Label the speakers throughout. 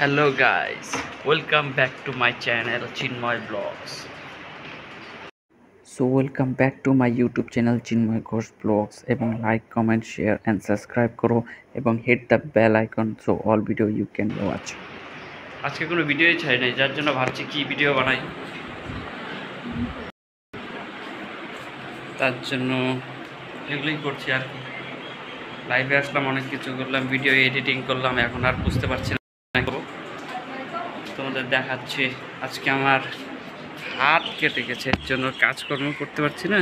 Speaker 1: Hello guys, welcome back to my channel Chinmoy Vlogs.
Speaker 2: So welcome back to my YouTube channel Chinmoy Ghosh Vlogs এবং like, comment, share and subscribe করো এবং hit the bell icon so all video you can watch.
Speaker 1: আজকে কোনো ভিডিওই ছাড়ি নাই, যার জন্য ভাবছি কি ভিডিও বানাই। তার জন্য এগুলোই করছি আর কি। লাইভে আসলাম, অনেক কিছু করলাম, ভিডিও এডিটিং করলাম, এখন আর বুঝতে পারছি না তোমাদের দেখাচ্ছি। আজকে আমার হাত কেটে গেছে, এর জন্য কাজকর্ম করতে পারছি না।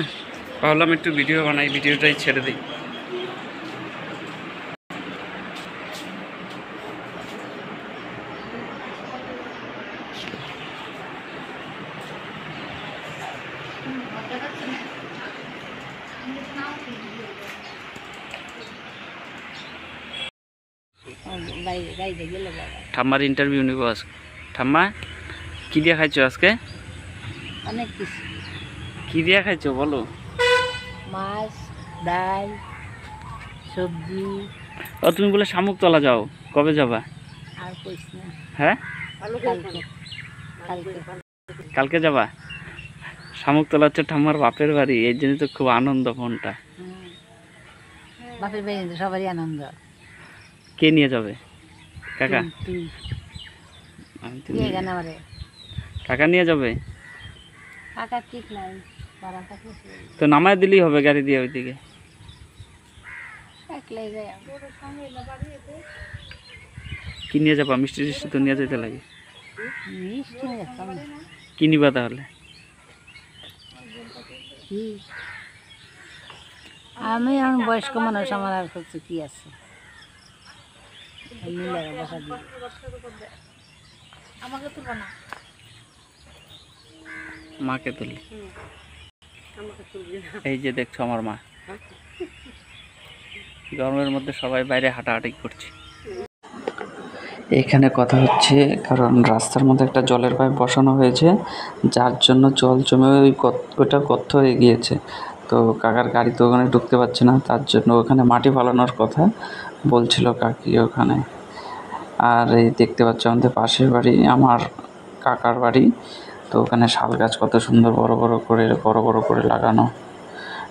Speaker 1: ভাবলাম একটু ভিডিও বানাই, ভিডিওটাই ছেড়ে দিই। ঠাম্মার ইন্টারভিউ নিব আজকে। ঠাম্মা, কি দিয়ে খাইছো আজকে?
Speaker 3: অনেক কিছু।
Speaker 1: কি দিয়ে খাইছো বলো?
Speaker 3: মাছ, ডাল, সবজি।
Speaker 1: ও তুমি বলে শামুকতলা যাও, কবে যাবা?
Speaker 3: আর কইস না।
Speaker 1: হ্যাঁ,
Speaker 3: কালকে কালকে
Speaker 1: কালকে যাবা? শামুকতলা হচ্ছে ঠাম্মার বাপের বাড়ি, এই জন্য তো খুব আনন্দ মনটা।
Speaker 3: বাপের বাড়ি সবারই আনন্দ।
Speaker 1: কে নিয়ে যাবে? কাকা?
Speaker 3: তুই
Speaker 1: আমি তো
Speaker 3: নিয়ে গেন আমারে।
Speaker 1: কাকা নিয়ে যাবে?
Speaker 3: কাকা ঠিক নাই, বাড়া কাছে
Speaker 1: তো নামায় দিলেই হবে গাড়ি দিয়ে ওইদিকে।
Speaker 3: একলাই যাই।
Speaker 1: কি নিয়ে যাবা? মিষ্টি টিষ্টি তো নিয়ে যেতে লাগে।
Speaker 3: মিষ্টি নিয়ে যেতাম না।
Speaker 1: কি নিবা তাহলে?
Speaker 3: কি আমি এখন বয়স্ক মানুষ, আমার আর কিছু কি আছে? মিলার বসা দিই। আমাকে তো বানা,
Speaker 1: মাকে তুলি। এই যে দেখছো আমার মা, গরমের মধ্যে সবাই বাইরে হাঁটাহাঁটি করছে।
Speaker 2: এখানে কথা হচ্ছে কারণ রাস্তার মধ্যে একটা জলের পাইপ বসানো হয়েছে, যার জন্য জল জমে ওইটা গর্ত হয়ে গিয়েছে। তো কাকার গাড়ি তো ওখানে ঢুকতে পারছে না, তার জন্য ওখানে মাটি ফালানোর কথা বলছিল কাকি ওখানে। আর এই দেখতে পাচ্ছ আমাদের পাশের বাড়ি, আমার কাকার বাড়ি। তো ওখানে শাল গাছ কত সুন্দর বড় বড় করে লাগানো।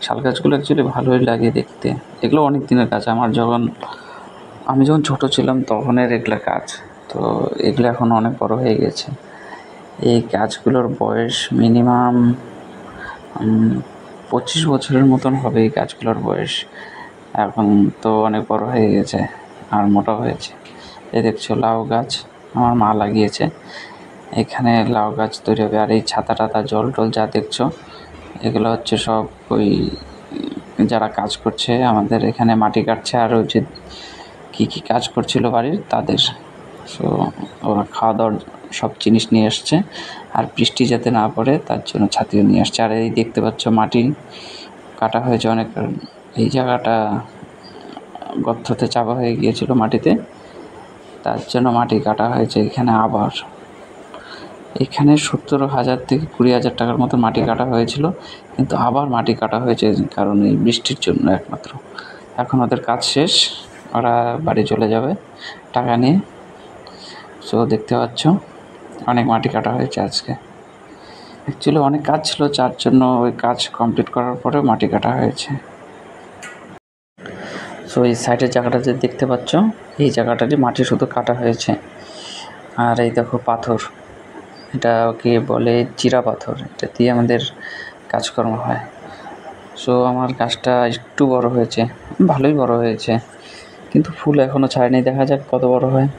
Speaker 2: শাল গাছগুলো অ্যাকচুয়ালি ভালোই লাগে দেখতে। এগুলো অনেক দিনের গাছ, আমি যখন ছোট ছিলাম তখনের এগুলো গাছ। তো এগুলো এখন অনেক বড় হয়ে গেছে। এই গাছগুলোর বয়স মিনিমাম 25 বছরের মতন হবে এই গাছগুলোর বয়স। এখন তো অনেক বড় হয়ে গেছে আর মোটা হয়েছে। এই দেখছো লাউ গাছ আমার মা লাগিয়েছে, এখানে লাউ গাছ তৈরি হবে। আর এই ছাতা টাতা জল টল যা দেখছো, এগুলো হচ্ছে সব ওই যারা কাজ করছে আমাদের এখানে, মাটি কাটছে আর ওই যে কী কী কাজ করছিল বাড়ির তাদের। সো ওরা খাওয়া দাওয়ার সব জিনিস নিয়ে আসছে, আর বৃষ্টি যাতে না পড়ে তার জন্য ছাতিও নিয়ে আসছে। আর এই দেখতে পাচ্ছ মাটি কাটা হয়েছে অনেক, এই জায়গাটা গর্ততে চাপা হয়ে গিয়েছিল মাটিতে, তার জন্য মাটি কাটা হয়েছে। এখানে 70,000 থেকে 20,000 টাকার মতো মাটি কাটা হয়েছিল, কিন্তু আবার মাটি কাটা হয়েছে কারণ এই বৃষ্টির জন্য একমাত্র। এখন ওদের কাজ শেষ, ওরা বাড়ি চলে যাবে টাকা নিয়ে। সো দেখতে পাচ্ছ অনেক মাটি কাটা হয়েছে আজকে। অ্যাকচুয়ালি অনেক কাজ ছিল, যার জন্য ওই কাজ কমপ্লিট করার পরে মাটি কাটা হয়েছে। সো এই সাইডের জায়গাটা যে দেখতে পাচ্ছ, এই জায়গাটাতে মাটি শুধু কাটা হয়েছে। আর এই দেখো পাথর, এটা কি বলে চিরা পাথর, এটা দিয়ে আমাদের কাজকর্ম হয়। সো আমার গাছটা একটু বড় হয়েছে, ভালোই বড় হয়েছে, কিন্তু ফুল এখনও ছাড়েনি, দেখা যাক কত বড় হয়।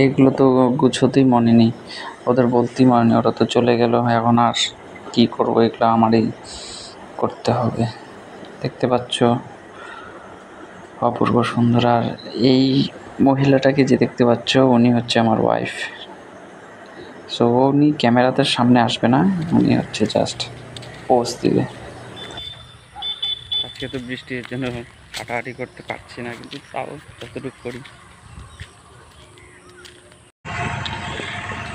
Speaker 2: এইগুলো তো গুছোতেই মনে নেই, ওদের বলতেই মনে নেই, ওরা তো চলে গেল। এখন আর কী করবো, এগুলো আমারই করতে হবে। দেখতে পাচ্ছ অপূর্ব সুন্দর। আর এই মহিলাটাকে যে দেখতে পাচ্ছ, উনি হচ্ছে আমার ওয়াইফ। সো উনি ক্যামেরাতে সামনে আসবে না, উনি হচ্ছে জাস্ট পোজ দিবে।
Speaker 1: আজকে তো বৃষ্টির জন্য হাঁটাহাঁটি করতে পারছি না, কিন্তু তাও যতটুকু করি।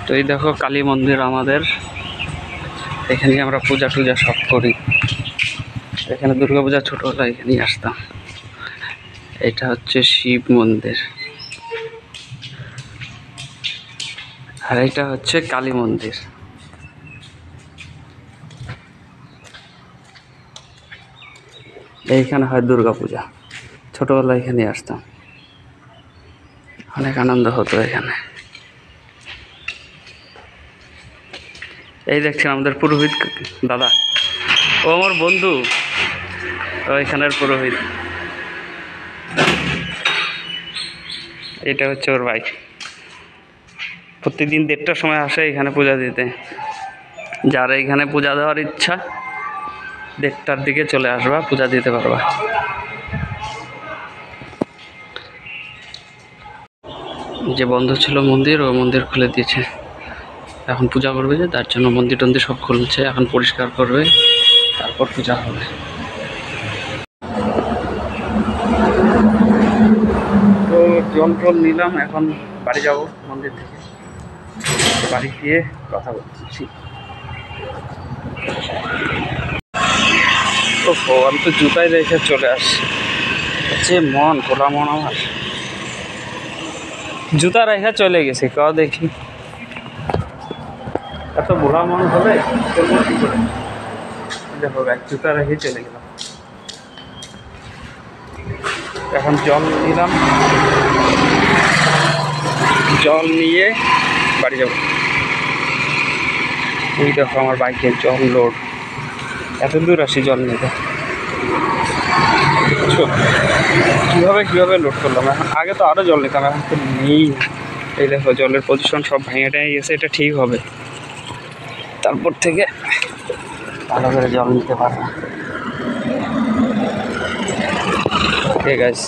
Speaker 1: তো এই দেখো কালী মন্দির আমাদের, এখানে আমরা পূজা টুজা সব করি। এখানে দুর্গাপূজা ছোটোবেলায় এখানেই আসতাম। এটা হচ্ছে শিব মন্দির। আর এটা হচ্ছে কালী মন্দির। এইখানে হয় দুর্গা পূজা। ছোটবেলায় এখানে আসতাম, অনেক আনন্দ হতো এখানে। এই দেখছেন আমাদের পুরোহিত দাদা, ও আমার বন্ধু, ও এখানের পুরোহিত। এটা হচ্ছে ওর ভাই, প্রতিদিন 1:30টার সময় আসে এখানে পূজা দিতে। যারা এখানে পূজা দেওয়ার ইচ্ছা 1:30টার দিকে চলে আসবা, পূজা দিতে পারবা। যে বন্ধ ছিল মন্দির, ও মন্দির খুলে দিয়েছে, এখন পূজা করবে, যে তার জন্য মন্দির টন্দির সব খুলছে, এখন পরিষ্কার করবে, তারপর পূজা হবে। তো জল টল নিলাম, এখন বাড়ি যাব মন্দির থেকে। বাড়ি গিয়ে কথা বলছি। ও আমি তো জুতাই রেখে চলে আসছি, যে মন খোলা মন আমার, জুতা রেখে চলে গেছি। ক দেখি এত ভোলা মন হলে করবো কি করে? দেখো এক জুতা রেখে চলে গেলাম। এখন জল নিলাম, জল নিয়ে বাড়ি যাব। ওই দেখো আমার বাইকের জল লোড, এত দূর আসি জল নিতে। কিভাবে লোড করলাম এখন, আগে তো আরও জল নিতাম, এখন তো নেই। এই দেখো জলের পজিশন সব ভেঙে টেঙে গেছে, এটা ঠিক হবে, তারপর থেকে ভালো করে জল নিতে পারবো। ঠিক আছে।